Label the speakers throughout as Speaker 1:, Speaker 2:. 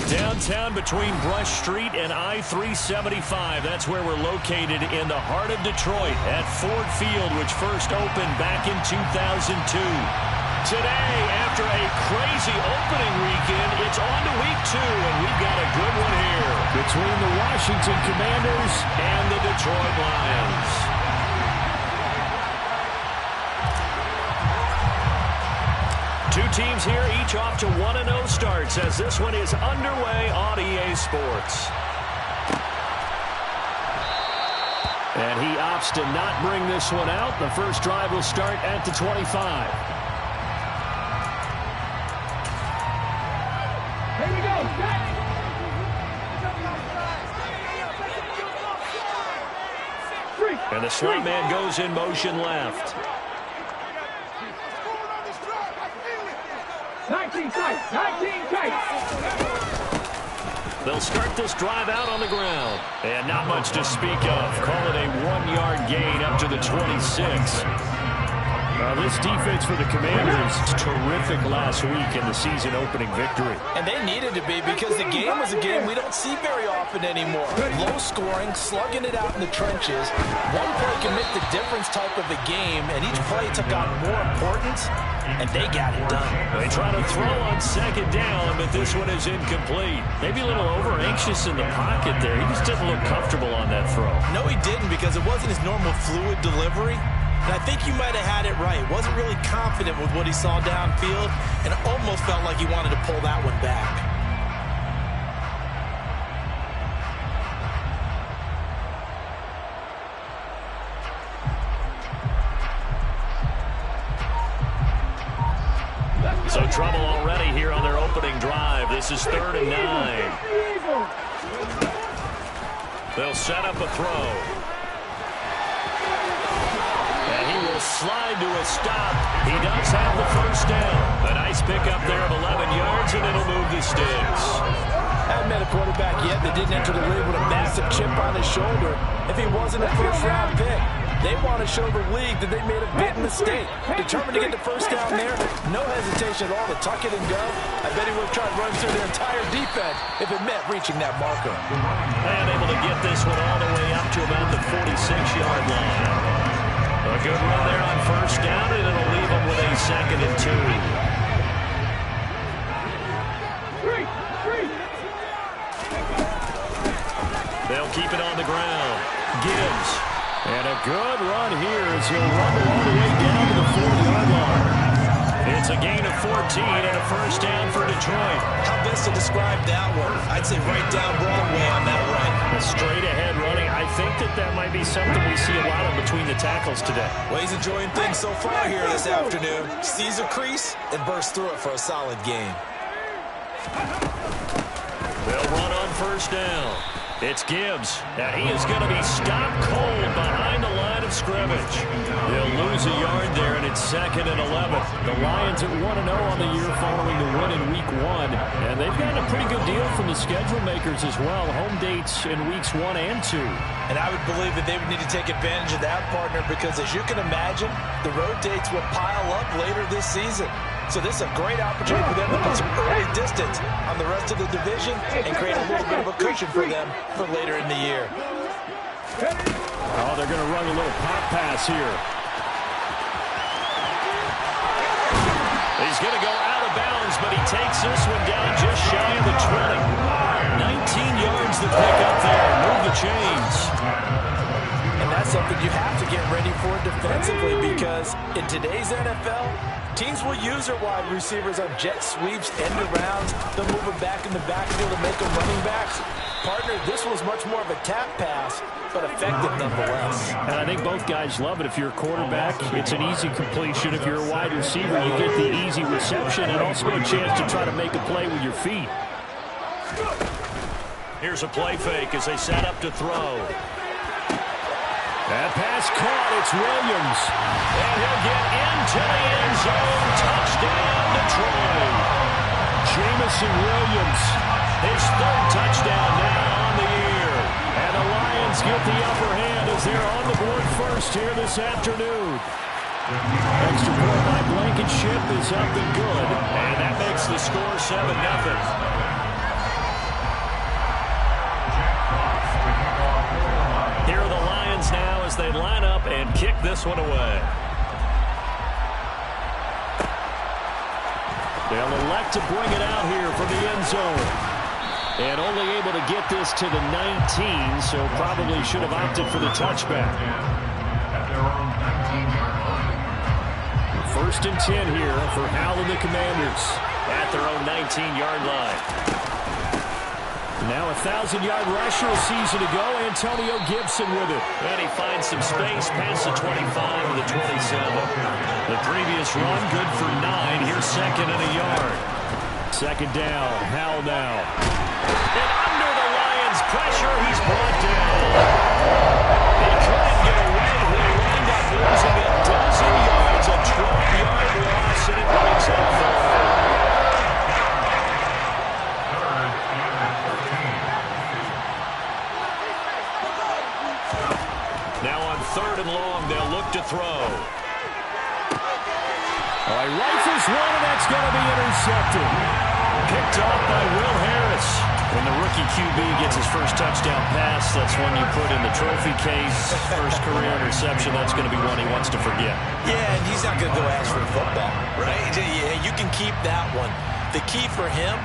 Speaker 1: Downtown between Brush Street and I-375. That's where we're located in the heart of Detroit at Ford Field, which first opened back in 2002. Today, after a crazy opening weekend, it's on to week 2, and we've got a good one here between the Washington Commanders and the Detroit Lions. Two teams here, each off to 1-0 starts as this one is underway on EA Sports. And he opts to not bring this one out. The first drive will start at the 25.
Speaker 2: Here we go.
Speaker 1: And the slot man goes in motion left.
Speaker 2: 19 tight, 19 tight.
Speaker 1: They'll start this drive out on the ground. And not much to speak of. Call it a 1-yard gain up to the 26. This defense for the Commanders terrific last week in the season opening victory.
Speaker 3: And they needed to be because the game was a game we don't see very often anymore. Low scoring, slugging it out in the trenches. One play can make the difference type of a game, and each play took on more importance, and they got it done.
Speaker 1: They try to throw on second down, but this one is incomplete. Maybe a little over-anxious in the pocket there. He just didn't look comfortable on that throw.
Speaker 3: No, he didn't, because it wasn't his normal fluid delivery. And I think you might have had it right. Wasn't really confident with what he saw downfield, and it almost felt like he wanted to pull that one back.
Speaker 1: So trouble already here on their opening drive. This is 3rd and 9. They'll set up a throw. Slide to a stop. He does have the first down. A nice pickup there of 11 yards, and it'll move the sticks.
Speaker 3: Haven't met a quarterback yet that didn't enter the league with a massive chip on his shoulder if he wasn't a first-round pick. They want to show the league that they made a big mistake. Determined to get the first down there, no hesitation at all to tuck it and go. I bet he would have tried to run through their entire defense if it meant reaching that marker.
Speaker 1: And able to get this one all the way up to about the 46-yard line. A good run there on first down, and it'll leave them with a 2nd and 2. They'll keep it on the ground. Gibbs. And a good run here as he'll rumble all the way down to the 4-yard line. It's a gain of 14 and a first down for Detroit.
Speaker 3: How best to describe that one? I'd say right down Broadway on that run.
Speaker 1: A straight-ahead running. I think that might be something we see a lot of between the tackles today.
Speaker 3: Well, he's enjoying things so far here this afternoon. Sees a crease and bursts through it for a solid gain.
Speaker 1: They'll run on first down. It's Gibbs. Now he is going to be stopped cold behind the line of scrimmage. They'll lose a yard there, and it's 2nd and 11. The Lions at 1-0 on the year following the win in Week 1. And they've gotten a pretty good deal from the schedule makers as well. Home dates in Weeks 1 and 2.
Speaker 3: And I would believe that they would need to take advantage of that, partner, because as you can imagine, the road dates will pile up later this season. So this is a great opportunity for them to put some early distance on the rest of the division and create a little bit of a cushion for them for later in the year.
Speaker 1: Oh, they're going to run a little pop pass here. He's going to go out of bounds, but he takes this one down just shy of the 20. 19 yards to pick up there. Move the chains.
Speaker 3: And that's something you have to get ready for defensively, because in today's NFL, teams will use their wide receivers on jet sweeps, end arounds. They'll move them back in the backfield and make them running backs. Partner, this was much more of a tap pass, but effective nonetheless.
Speaker 1: And I think both guys love it. If you're a quarterback, it's an easy completion. If you're a wide receiver, you get the easy reception and also a chance to try to make a play with your feet. Here's a play fake as they set up to throw. That pass caught. It's Williams. And he'll get into the end zone. Touchdown, Detroit. Jamison Williams, his 3rd touchdown now on the year. And the Lions get the upper hand as they're on the board first here this afternoon. Extra point by Blankenship is up and good. And that makes the score 7-0. as they line up and kick this one away. They'll elect to bring it out here from the end zone. And only able to get this to the 19, so probably should have opted for the touchback. First and 10 here for Howell and the Commanders at their own 19-yard line. Now a 1,000-yard rusher a season ago, Antonio Gibson with it. And he finds some space past the 25 to the 27. The previous run good for 9. Here's second and a yard. Second down, Howell now. And under the Lions' pressure, he's brought down. He couldn't get away. He wound up losing a dozen yards, a 12-yard loss, and it brings up third. Now on third and long, they'll look to throw. All right, rifles one, and that's going to be intercepted. Picked off by Will Harris. When the rookie QB gets his first touchdown pass, that's one you put in the trophy case. First career interception, that's going to be one he wants to forget.
Speaker 3: Yeah, and he's not going to go ask for the football, right? Yeah, you can keep that one. The key for him,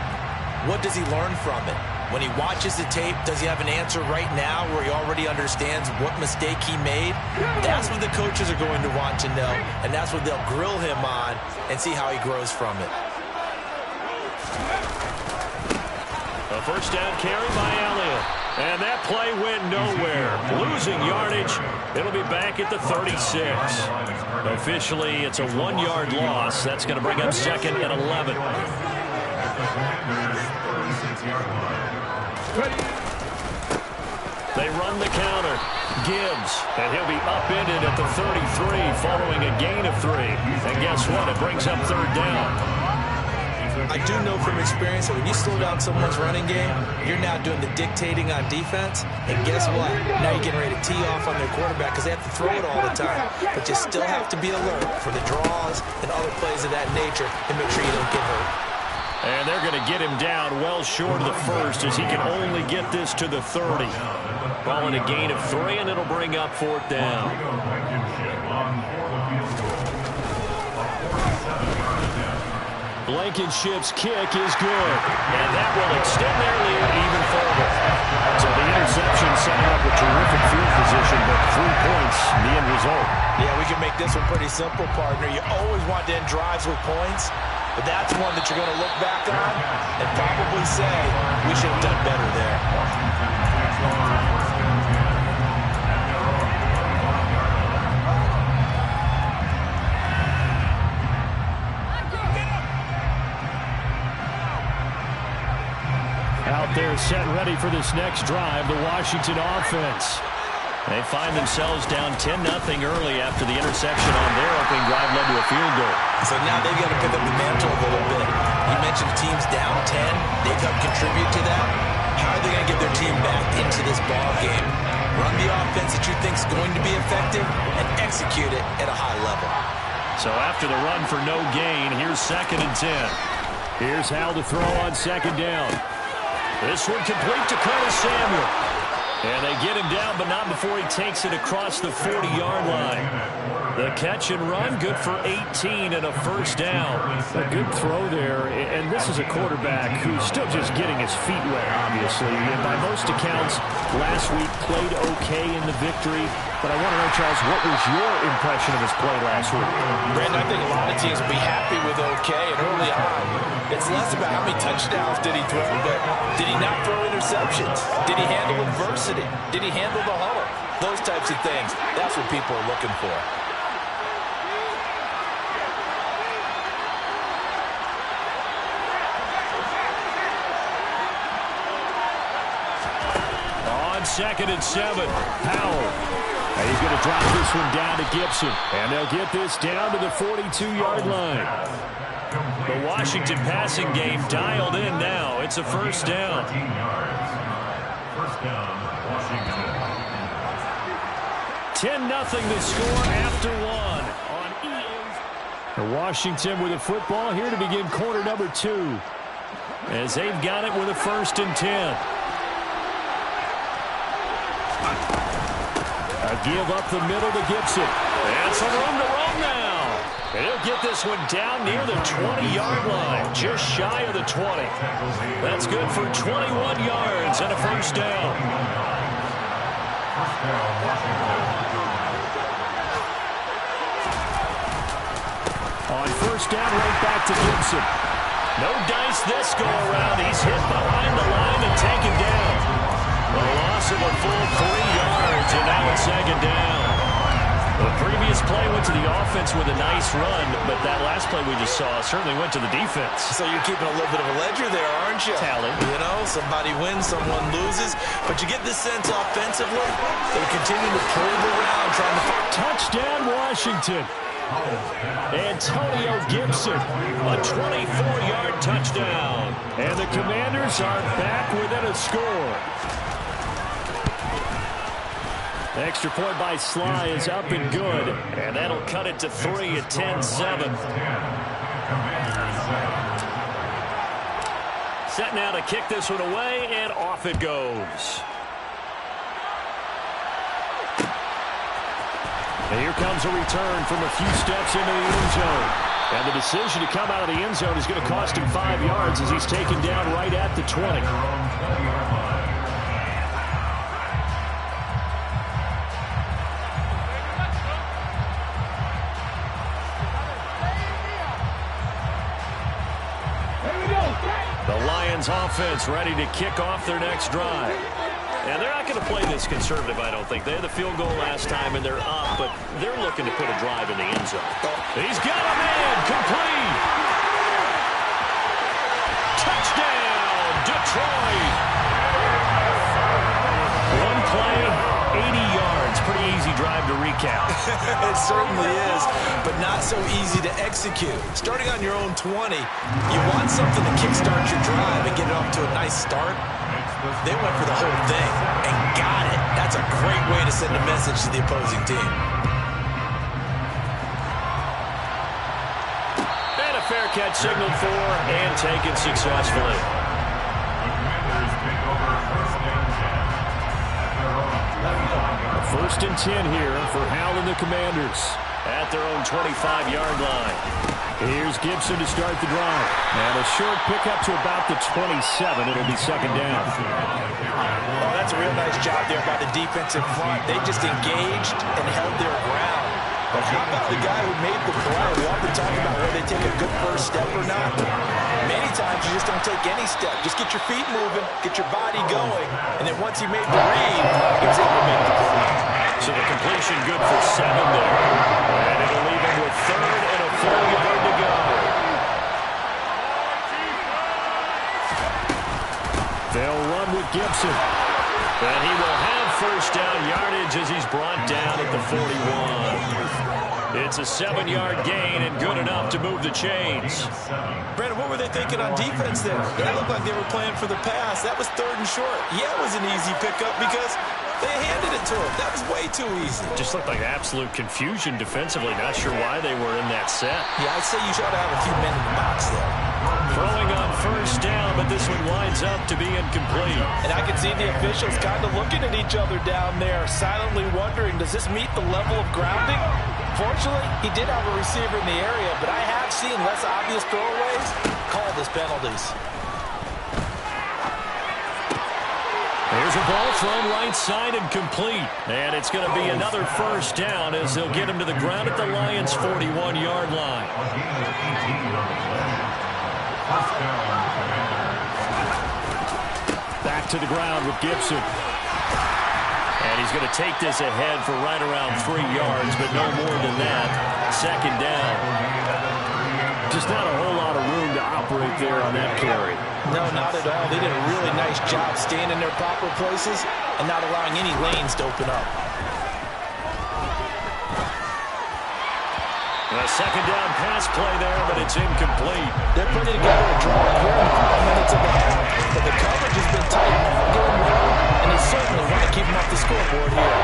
Speaker 3: what does he learn from it? When he watches the tape, does he have an answer right now where he already understands what mistake he made? That's what the coaches are going to want to know, and that's what they'll grill him on and see how he grows from it.
Speaker 1: A first down carry by Elliott. And that play went nowhere. Losing yardage. It'll be back at the 36. Officially, it's a 1-yard loss. That's going to bring up second and 11. They run the counter. Gibbs, and he'll be upended at the 33 following a gain of 3. And guess what? It brings up third down.
Speaker 3: I do know from experience that when you slow down someone's running game, you're now doing the dictating on defense. And guess what? Now you're getting ready to tee off on their quarterback because they have to throw it all the time. But you still have to be alert for the draws and other plays of that nature and make sure you don't get hurt.
Speaker 1: And they're going to get him down well short of the first as he can only get this to the 30. Calling a gain of 3, and it'll bring up fourth down. Blankenship's kick is good, and that will extend their lead even further. So the interception setting up a terrific field position, but 3 points, the end result.
Speaker 3: Yeah, we can make this one pretty simple, partner. You always want to end drives with points, but that's one that you're going to look back on and probably say, we should have done better there.
Speaker 1: Out there set and ready for this next drive, the Washington offense. They find themselves down 10-0 early after the interception on their opening drive led to a field goal.
Speaker 3: So now they've got to pick up the mantle a little bit. You mentioned teams down 10. They've helped contribute to that. How are they going to get their team back into this ball game? Run the offense that you think is going to be effective and execute it at a high level.
Speaker 1: So after the run for no gain, here's second and 10. Here's Howell to throw on second down. This one complete to Curtis Samuel. And they get him down, but not before he takes it across the 40-yard line. The catch and run, good for 18 and a first down.
Speaker 4: A good throw there, and this is a quarterback who's still just getting his feet wet, obviously. And by most accounts, last week played okay in the victory. But I want to know, Charles, what was your impression of his play last week?
Speaker 3: Brandon, I think a lot of teams will be happy with okay, and early on, it's less about how many touchdowns did he throw, but did he not throw interceptions? Did he handle adversity? Did he handle the huddle? Those types of things. That's what people are looking for.
Speaker 1: On second and 7, Howell. And he's going to drop this one down to Gibson. And they'll get this down to the 42-yard line. The Washington passing game dialed in now. It's a first down. 10-0 the score after one on EA's. The Washington with the football here to begin quarter number 2. As they've got it with a first and 10. A give up the middle to Gibson. And some room to run now. And he'll get this one down near the 20-yard line, just shy of the 20. That's good for 21 yards and a first down. On first down, right back to Gibson. No dice this go-around. He's hit behind the line and taken down. A loss of a full 3 yards, and now it's second down. The previous play went to the offense with a nice run, but that last play we just saw certainly went to the defense.
Speaker 3: So you're keeping a little bit of a ledger there, aren't you?
Speaker 1: Tally.
Speaker 3: You know, somebody wins, someone loses. But you get this sense offensively, they continue to probe around, trying to find.
Speaker 1: Touchdown, Washington. Antonio Gibson, a 24-yard touchdown. And the Commanders are back within a score. Extra point by Sly is up and good. And that'll cut it to 3 at 10-7. Set now to kick this one away, and off it goes. And here comes a return from a few steps into the end zone. And the decision to come out of the end zone is going to cost him 5 yards as he's taken down right at the 20. The Lions offense ready to kick off their next drive. And they're not going to play this conservative, I don't think. They had the field goal last time, and they're up, but they're looking to put a drive in the end zone. He's got a man, complete. Touchdown, Detroit. One play, 80 yards. Pretty easy drive to recap.
Speaker 3: It certainly is, but not so easy to execute. Starting on your own 20, you want something to kickstart your drive and get it off to a nice start. They went for the whole thing and got it. That's a great way to send a message to the opposing team.
Speaker 1: And a fair catch signaled for and taken successfully. First and 10 here for Hal and the Commanders at their own 25-yard line. Here's Gibson to start the drive. And a short pickup to about the 27. It'll be second down.
Speaker 3: Oh, that's a real nice job there by the defensive front. They just engaged and held their ground. But how about the guy who made the play? We often talk about whether they take a good first step or not. Many times you just don't take any step. Just get your feet moving, get your body going, and then once he made the read, he was able to make the play.
Speaker 1: So the completion good for 7 there. And it'll leave him with 3rd and a full yard to go. They'll run with Gibson. And he will have first down yardage as he's brought down at the 41. It's a 7-yard gain and good enough to move the chains.
Speaker 3: Brandon, what were they thinking on defense there? It looked like they were playing for the pass. That was 3rd and short. Yeah, it was an easy pickup because they handed it to him. That was way too easy.
Speaker 1: Just looked like absolute confusion defensively. Not sure why they were in that set.
Speaker 3: Yeah, I'd say you should have a few men in the box there.
Speaker 1: Throwing on first down, but this one winds up to be incomplete.
Speaker 3: And I can see the officials kind of looking at each other down there, silently wondering, does this meet the level of grounding? Fortunately, he did have a receiver in the area, but I have seen less obvious throwaways called as penalties.
Speaker 1: There's a ball thrown right side and complete. And it's going to be another first down as they'll get him to the ground at the Lions' 41-yard line. Back to the ground with Gibson. And he's going to take this ahead for right around 3 yards, but no more than that. Second down. Just not a whole lot of room to operate there on that carry.
Speaker 3: No, not at all. They did a really nice job staying in their proper places and not allowing any lanes to open up.
Speaker 1: A second down pass play there, but it's incomplete.
Speaker 3: They're putting together a drive here in the final minutes of the half, but the coverage has been tight all game long, and they certainly want to keep them off the scoreboard here.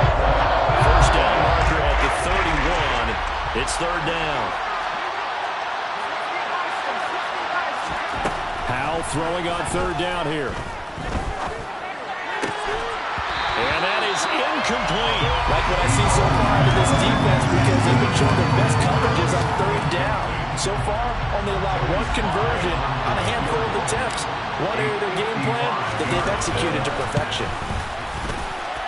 Speaker 1: First down marker at the 31. It's 3rd down. Howell throwing on 3rd down here. And that is is incomplete.
Speaker 3: Like what I see so far out of this defense, because they've been showing their best coverages on third down. So far, only allowed one conversion on a handful of attempts. One area of their game plan that they've executed to perfection.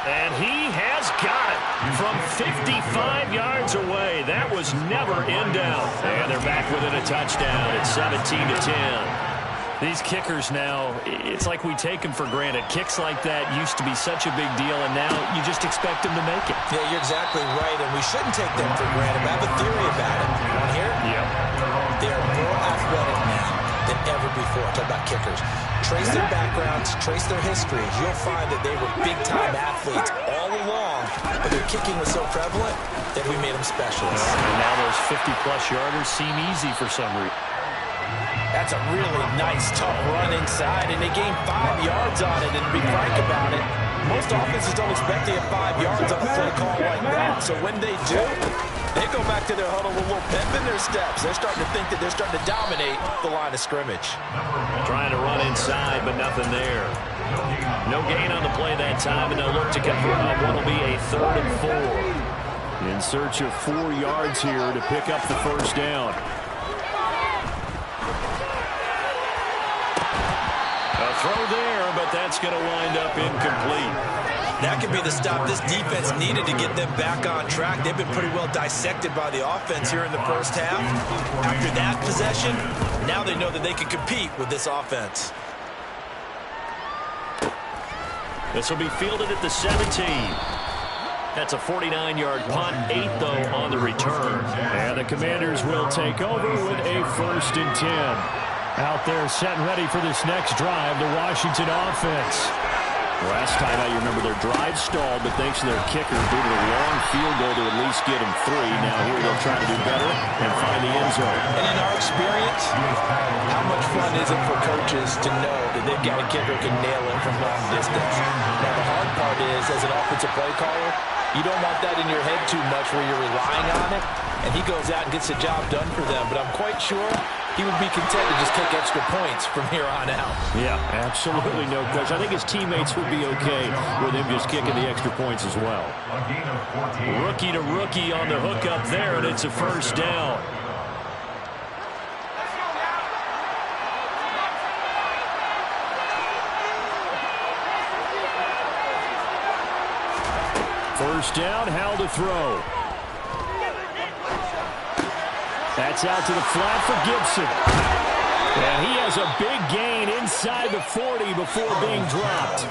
Speaker 1: And he has got it from 55 yards away. That was never in doubt. And they're back within a touchdown at 17-10. These kickers now, it's like we take them for granted. Kicks like that used to be such a big deal, and now you just expect them to make it.
Speaker 3: Yeah, you're exactly right, and we shouldn't take them for granted. But I have a theory about it. You want to hear it?
Speaker 1: Yeah.
Speaker 3: They're more athletic now than ever before. Talk about kickers. Trace their backgrounds, trace their histories. You'll find that they were big-time athletes all along, but their kicking was so prevalent that we made them specialists.
Speaker 1: And now those 50-plus yarders seem easy for some reason.
Speaker 3: That's a really nice, tough run inside, and they gained 5 yards on it. And to be frank about it, most offenses don't expect to get 5 yards on a play call like that. So when they do, they go back to their huddle with a little pep in their steps. They're starting to think that they're starting to dominate the line of scrimmage.
Speaker 1: Trying to run inside, but nothing there. No gain on the play that time, and they'll look to convert on what will be a 3rd and 4. In search of 4 yards here to pick up the first down. A throw there, but that's going to wind up incomplete.
Speaker 3: That could be the stop this defense needed to get them back on track. They've been pretty well dissected by the offense here in the first half. After that possession, now they know that they can compete with this offense.
Speaker 1: This will be fielded at the 17. That's a 49-yard punt, 8 though on the return. And the Commanders will take over with a 1st and 10. Out there set and ready for this next drive, the Washington offense. Last time out, you remember their drive stalled, but thanks to their kicker, due to a long field goal to at least get them 3. Now here they'll try to do better and find the end zone.
Speaker 3: And in our experience, how much fun is it for coaches to know that they've got a kicker who can nail it from long distance? Now the hard part is, as an offensive play caller, you don't want that in your head too much where you're relying on it, and he goes out and gets the job done for them. But I'm quite sure he would be content to just kick extra points from here on out.
Speaker 1: Yeah, absolutely no question. I think his teammates would be okay with him just kicking the extra points as well. Rookie to rookie on the hook up there, and it's a 1st down. First down, Howell to throw. That's out to the flat for Gibson. And he has a big gain inside the 40 before being dropped.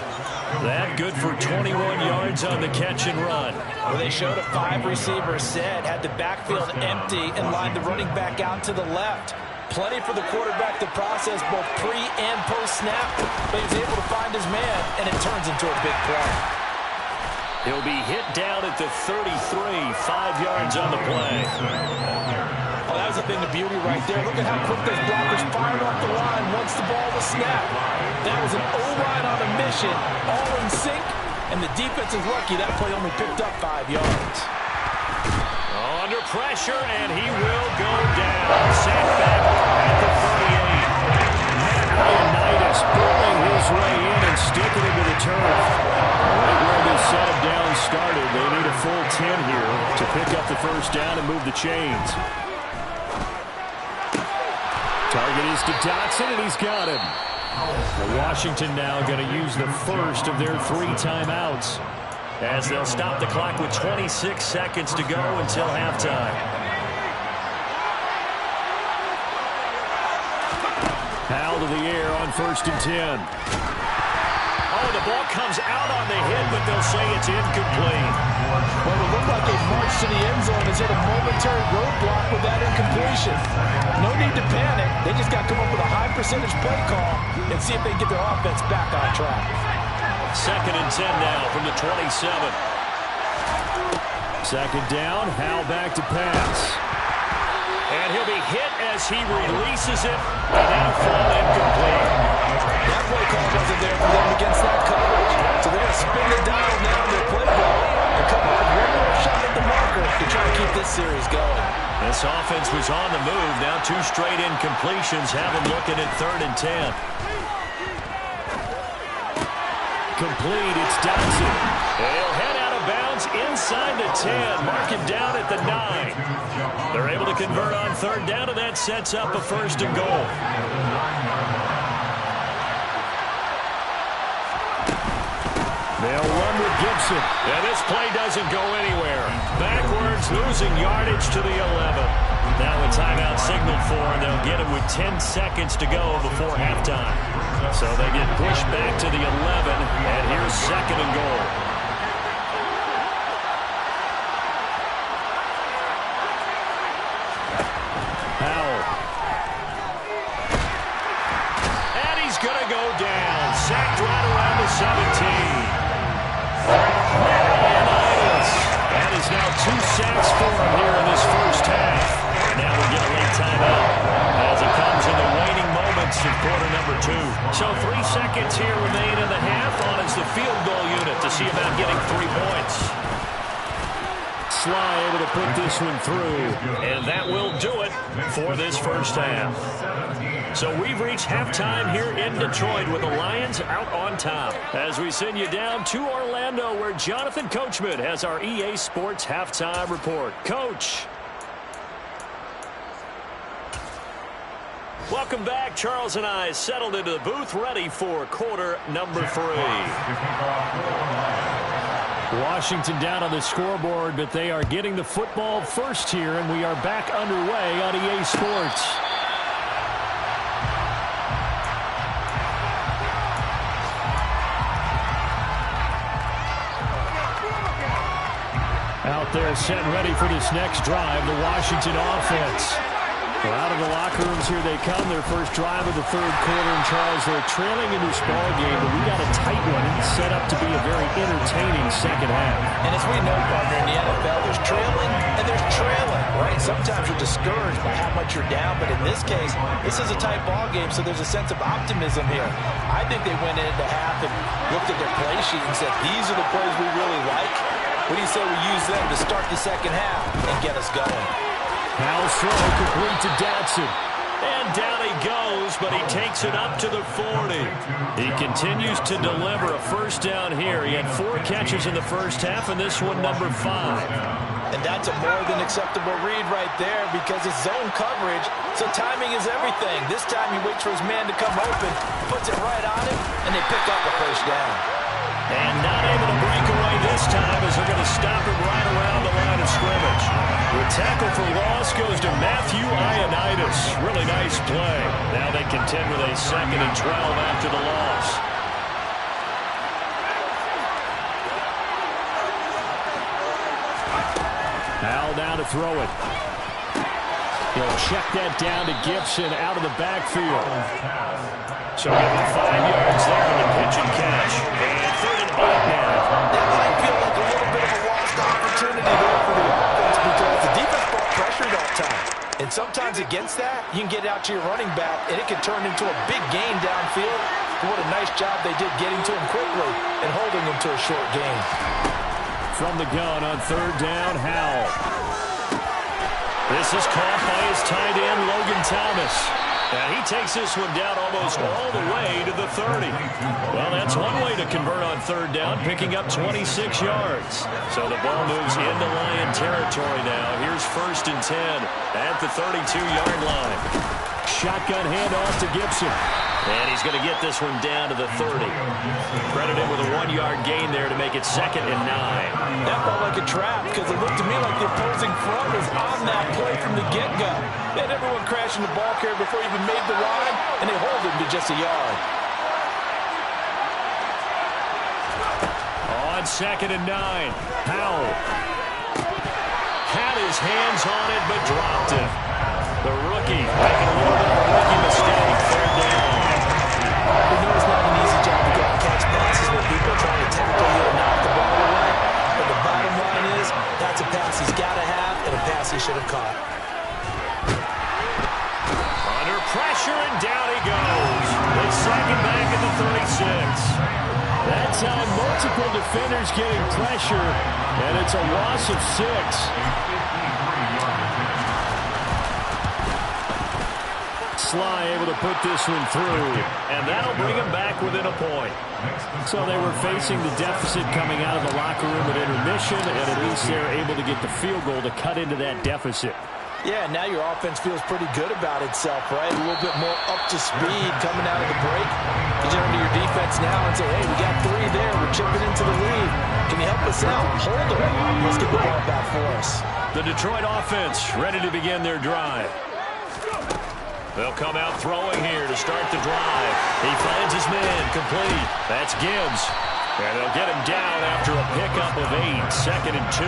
Speaker 1: That good for 21 yards on the catch and run.
Speaker 3: Well, they showed a 5-receiver set, had the backfield empty, and lined the running back out to the left. Plenty for the quarterback to process both pre and post-snap, but he was able to find his man, and it turns into a big play.
Speaker 1: He'll be hit down at the 33, 5 yards on the play.
Speaker 3: Oh, that was a thing of beauty right there. Look at how quick those blockers fired off the line once the ball was snapped. That was an O-line on a mission, all in sync, and the defense is lucky that play only picked up 5 yards.
Speaker 1: Under pressure, and he will go down. Set back at the 38. Ioannidis pulling his way in and sticking him to the turf. Right where this set him down started, they need a full 10 here to pick up the first down and move the chains. Target is to Dotson, and he's got him. Washington now going to use the first of their 3 timeouts, as they'll stop the clock with 26 seconds to go until halftime. Howell to the air on 1st and 10. Oh, the ball comes out on the hit, but they'll say it's incomplete.
Speaker 3: Well, it looked like they marched to the end zone and hit a momentary roadblock with that incompletion. No need to panic. They just got to come up with a high percentage play call and see if they can get their offense back on track.
Speaker 1: 2nd and 10 now from the 27. 2nd down, Howell back to pass. And he'll be hit as he releases it, and that'll fall incomplete.
Speaker 3: That play call wasn't there for them against that coverage. So they're going to spin the dial now on their play call and come up with one more shot at the marker to try to keep this series going.
Speaker 1: This offense was on the move. Now 2 straight incompletions have them looking at 3rd and 10. Complete, it's Dotson. He'll head inside the 10. Mark it down at the 9. They're able to convert on third down, and that sets up a 1st and goal. They'll run with Gibson. And this play doesn't go anywhere. Backwards, losing yardage to the 11. Now a timeout signaled for, and they'll get it with 10 seconds to go before halftime. So they get pushed back to the 11, and here's 2nd and goal. Howell. And he's going to go down. Sacked right around the 17. That is now 2 sacks for him here in this first half. And now we get a late timeout as it comes in the waning moments of quarter number 2. So 3 seconds here remain in the half on as the field goal unit to see about getting 3 points. Sly able to put this one through. And that will do it for this first half. So we've reached halftime here in Detroit with the Lions out on top. As we send you down to Orlando, where Jonathan Coachman has our EA Sports halftime report. Coach. Welcome back. Charles and I settled into the booth ready for quarter number 3. Washington down on the scoreboard, but they are getting the football first here, and we are back underway on EA Sports. Out there set ready for this next drive, the Washington offense. Well, out of the locker rooms here they come, their first drive of the 3rd quarter. And Charles, they're trailing in this ball game, but we got a tight one set up to be a very entertaining second half.
Speaker 3: And as we know, partner, in the NFL, there's trailing and there's trailing, right? Sometimes you're discouraged by how much you're down, but in this case, this is a tight ball game, so there's a sense of optimism here. I think they went into half and looked at their play sheet and said, these are the plays we really like. What do you say we use them to start the second half and get us going?
Speaker 1: Howell's throw complete to Dotson. And down he goes, but he takes it up to the 40. He continues to deliver a first down here. He had 4 catches in the first half, and this one number 5.
Speaker 3: And that's a more than acceptable read right there because it's zone coverage, so timing is everything. This time he waits for his man to come open, puts it right on him, and they pick up a first down.
Speaker 1: And not able to break away this time as they're going to stop it right around the line of scrimmage. The tackle for loss goes to Matthew Ioannidis. Really nice play. Now they contend with a 2nd and 12 after the loss. Howell down to throw it. He'll check that down to Gibson out of the backfield. So getting 5 yards there on the pitch and catch. And 3rd and 8 now.
Speaker 3: That might feel like a little bit of a lost opportunity there for the offense because the defense brought pressured all time. And sometimes against that, you can get out to your running back, and it can turn into a big gain downfield. But what a nice job they did getting to him quickly and holding him to a short gain.
Speaker 1: From the gun on 3rd down, Howell. This is caught by his tight end, Logan Thomas. And he takes this one down almost all the way to the 30. Well, that's one way to convert on 3rd down, picking up 26 yards. So the ball moves into Lion territory now. Here's 1st and 10 at the 32-yard line. Shotgun handoff to Gibson. And he's going to get this one down to the 30. Credited with a 1-yard gain there to make it 2nd and 9.
Speaker 3: That felt like a trap because it looked to me like the opposing front was on that play from the get-go. They had everyone crashing the ball carrier before he even made the line, and they hold him to just a yard.
Speaker 1: On 2nd and 9, Howell had his hands on it but dropped it. The rookie making a little bit of a rookie mistake. 3rd down.
Speaker 3: We know it's not an easy job to go and catch passes when people are trying to tackle you and knock the ball away. But the bottom line is, that's a pass he's got to have and a pass he should have caught.
Speaker 1: Under pressure, and down he goes. They sack him back at the 36. That's how multiple defenders getting pressure, and it's a loss of 6. Sly able to put this one through, and that'll bring him back within a point. So they were facing the deficit coming out of the locker room at intermission, and at least they're able to get the field goal to cut into that deficit.
Speaker 3: Yeah, now your offense feels pretty good about itself, right? A little bit more up to speed coming out of the break. You turn to your defense now and say, hey, we got 3 there. We're chipping into the lead. Can you help us out? Hold it. Let's get the ball back for us.
Speaker 1: The Detroit offense ready to begin their drive. They'll come out throwing here to start the drive. He finds his man complete. That's Gibbs. And they'll get him down after a pickup of 8, 2nd and 2.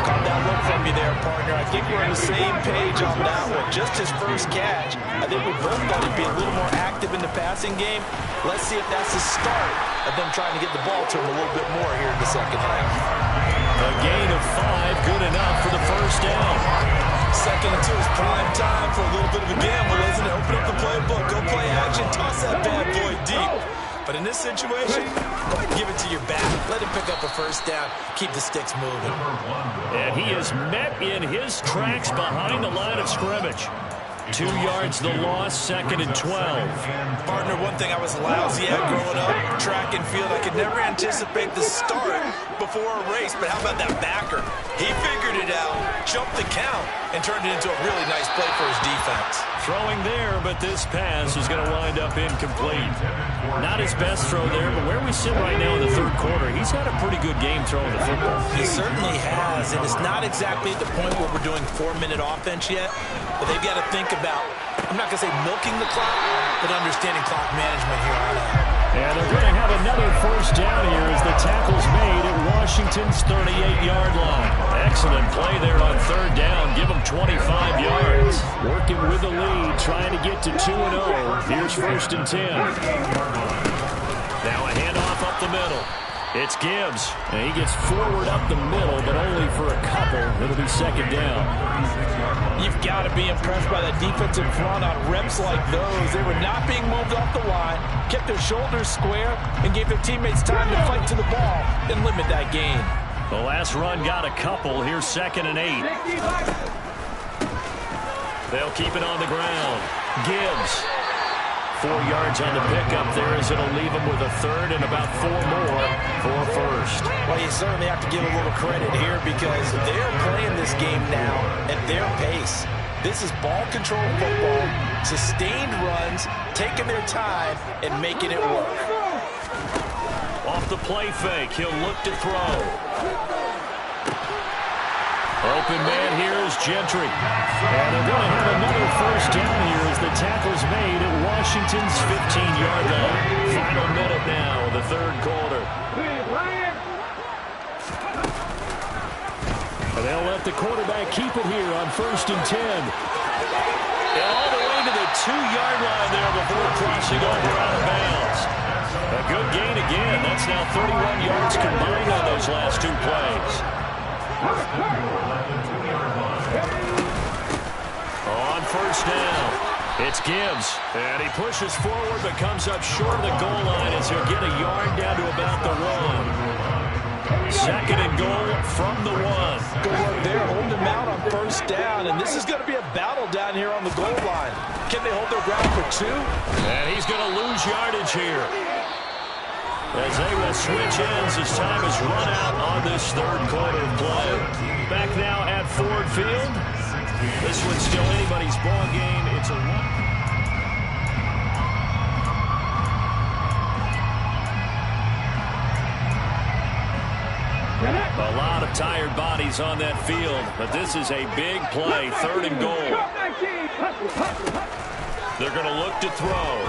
Speaker 3: Caught that look from you there, partner. I think we're on the same page on that one. Just his first catch. I think we both thought he'd be a little more active in the passing game. Let's see if that's the start of them trying to get the ball to him a little bit more here in the second half.
Speaker 1: A gain of 5, good enough for the first down.
Speaker 3: 2nd and 2 is prime time for a little bit of a gamble, isn't it? Open up the playbook, go play action, toss that bad boy deep. But in this situation, go ahead and give it to your back. Let him pick up a first down. Keep the sticks moving.
Speaker 1: And he is met in his tracks behind the line of scrimmage. 2 yards the loss, 2nd and 12.
Speaker 3: Partner, one thing I was lousy at growing up, track and field, I could never anticipate the start before a race, but how about that backer? He figured it out, jumped the count, and turned it into a really nice play for his defense.
Speaker 1: Throwing there, but this pass is going to wind up incomplete. Not his best throw there, but where we sit right now in the 3rd quarter, he's had a pretty good game throwing the football.
Speaker 3: He certainly has, and it's not exactly at the point where we're doing 4-minute offense yet, but they've got to think about, I'm not going to say milking the clock, but understanding clock management here on out.
Speaker 1: And they're going to have another first down here as the tackle's made at Washington's 38-yard line. Excellent play there on 3rd down. Give them 25 yards. Working with the lead, trying to get to 2-0. Here's 1st and 10. Now a handoff up the middle. It's Gibbs. And he gets forward up the middle, but only for a couple. It'll be 2nd down.
Speaker 3: You've got to be impressed by that defensive front on reps like those. They were not being moved off the line, kept their shoulders square, and gave their teammates time to fight to the ball and limit that gain.
Speaker 1: The last run got a couple. Here's 2nd and 8. They'll keep it on the ground. Gibbs. 4 yards on the pickup there as it'll leave him with a 3rd and about 4 more for a first.
Speaker 3: Well, you certainly have to give a little credit here because they're playing this game now at their pace. This is ball control football, sustained runs, taking their time and making it work.
Speaker 1: Off the play fake, he'll look to throw. Open man here is Gentry. And they're going to have another first down here as the tackle's made at Washington's 15-yard line. Final minute now of the 3rd quarter. And they'll let the quarterback keep it here on 1st and 10. And all the way to the 2-yard line there before crossing over out of bounds. A good gain again. That's now 31 yards combined on those last 2 plays. On 1st down, it's Gibbs. And he pushes forward but comes up short of the goal line as he'll get a yard down to about the 1. 2nd and goal from the 1.
Speaker 3: Good work there, holding them out on 1st down. And this is going to be a battle down here on the goal line. Can they hold their ground for 2?
Speaker 1: And he's going to lose yardage here, as they will switch ends as time is run out on this 3rd quarter of play. Back now at Ford Field. This one's still anybody's ball game. It's a lot of tired bodies on that field, but this is a big play, 3rd and goal. They're going to look to throw.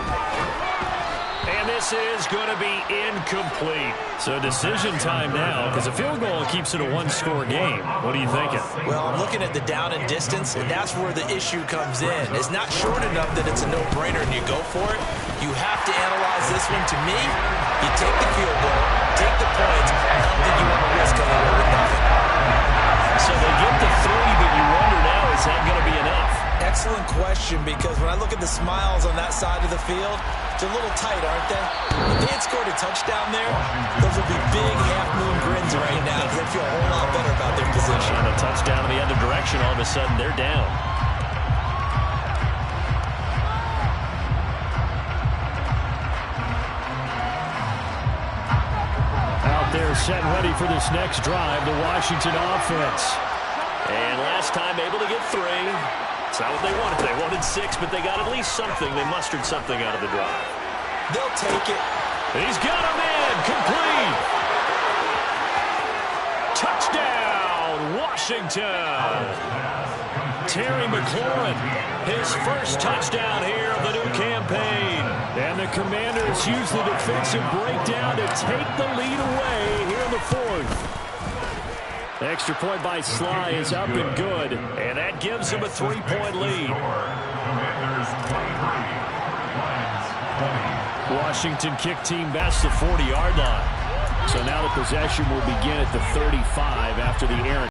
Speaker 1: And this is going to be incomplete. So decision time now, because a field goal keeps it a 1-score game. What are you thinking?
Speaker 3: Well, I'm looking at the down and distance, and that's where the issue comes in. It's not short enough that it's a no-brainer and you go for it. You have to analyze this one. To me, you take the field goal, take the points. I don't think you want to risk coming away with nothing.
Speaker 1: So they get the 3, but you wonder now, is that going to be enough?
Speaker 3: Excellent question, because when I look at the smiles on that side of the field, it's a little tight, aren't they? If they had scored a touchdown there, those would be big half-moon grins right now because they feel a whole lot better about their position.
Speaker 1: And a touchdown in the other direction, all of a sudden they're down.
Speaker 4: set and ready for this next drive, the Washington offense.
Speaker 1: And last time able to get 3. It's not what they wanted. They wanted 6, but they got at least something. They mustered something out of the drive.
Speaker 3: They'll take it.
Speaker 1: He's got him in. Complete. Touchdown, Washington. Terry McLaurin, his first touchdown here of the new campaign.
Speaker 4: And the Commanders use the defensive breakdown to take the lead away here in the 4th. Extra point by Sly is up and good.
Speaker 1: And that gives them a 3-point lead.
Speaker 4: Washington kick team best the 40-yard line. So now the possession will begin at the 35 after the errant.